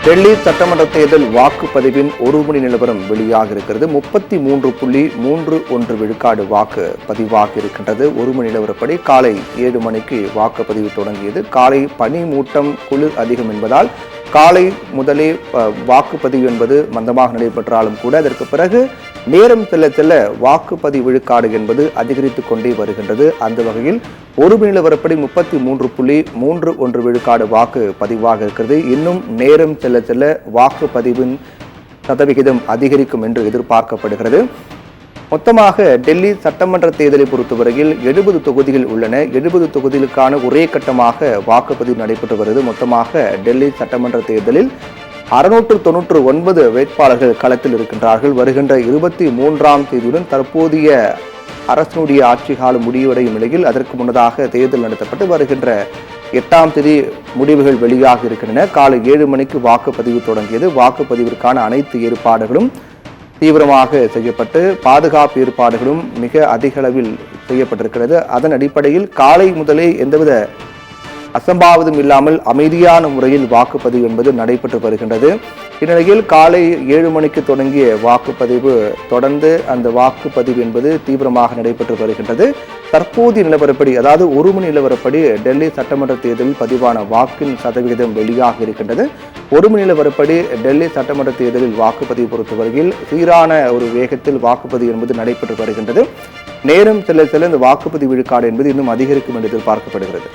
டெல்லி சட்டமன்ற தேர்தல் வாக்குப்பதிவின் ஒரு மணி நிலவரம் வெளியாக இருக்கிறது. 33.31 விழுக்காடு வாக்கு பதிவாக இருக்கின்றது. ஒரு மணி நிலவரப்படி காலை 7 மணிக்கு வாக்குப்பதிவு தொடங்கியது. காலை பனி மூட்டம் குளிர் அதிகம் என்பதால் காலை முதலே வாக்குப்பதிவு என்பது மந்தமாக நடைபெற்றாலும் கூட அதற்கு பிறகு நேரம் செல்ல செல்ல வாக்குப்பதிவு விழுக்காடு என்பது அதிகரித்துக் கொண்டே வருகின்றது. அந்த வகையில் ஒரு மணி நிலவரப்படி 33.31 விழுக்காடு வாக்கு பதிவாக இருக்கிறது. இன்னும் நேரம் செல்ல செல்ல வாக்குப்பதிவின் சதவிகிதம் அதிகரிக்கும் என்று எதிர்பார்க்கப்படுகிறது. மொத்தமாக டெல்லி சட்டமன்ற தேர்தலை பொறுத்தவரையில் 70 தொகுதிகள் உள்ளன. 70 தொகுதிகளுக்கான ஒரே கட்டமாக வாக்குப்பதிவு நடைபெற்று வருகிறது. மொத்தமாக டெல்லி சட்டமன்ற தேர்தலில் 699 வேட்பாளர்கள் களத்தில் இருக்கின்றார்கள். வருகின்ற 23ஆம் தேதியுடன் தற்போதைய அரசினுடைய ஆட்சி காலம் முடிவடையும் நிலையில் அதற்கு முன்னதாக தேர்தல் நடத்தப்பட்டு வருகின்ற 8ஆம் தேதி முடிவுகள் வெளியாக இருக்கின்றன. காலை 7 மணிக்கு வாக்குப்பதிவு தொடங்கியது. வாக்குப்பதிவிற்கான அனைத்து ஏற்பாடுகளும் தீவிரமாக செய்யப்பட்டு பாதுகாப்பு ஏற்பாடுகளும் மிக அதிக அளவில் செய்யப்பட்டிருக்கிறது. அதன் அடிப்படையில் காலை முதலே எந்தவித அசம்பாவிதம் இல்லாமல் அமைதியான முறையில் வாக்குப்பதிவு என்பது நடைபெற்று வருகின்றது. இந்நிலையில் காலை 7 மணிக்கு தொடங்கிய வாக்குப்பதிவு தொடர்ந்து அந்த வாக்குப்பதிவு என்பது தீவிரமாக நடைபெற்று வருகின்றது. தற்போதைய நிலவரப்படி, அதாவது ஒரு மணி நிலவரப்படி டெல்லி சட்டமன்ற தேர்தலில் பதிவான வாக்கின் சதவிகிதம் வெளியாக இருக்கின்றது. ஒரு மணி நிலவரப்படி டெல்லி சட்டமன்ற தேர்தலில் வாக்குப்பதிவு பொறுத்தவரையில் சீரான ஒரு வேகத்தில் வாக்குப்பதிவு என்பது நடைபெற்று வருகின்றது. நேரம் செல்ல செல்ல இந்த வாக்குப்பதிவு விழுக்காடு என்பது இன்னும் அதிகரிக்கும் என்று எதிர்பார்க்கப்படுகிறது.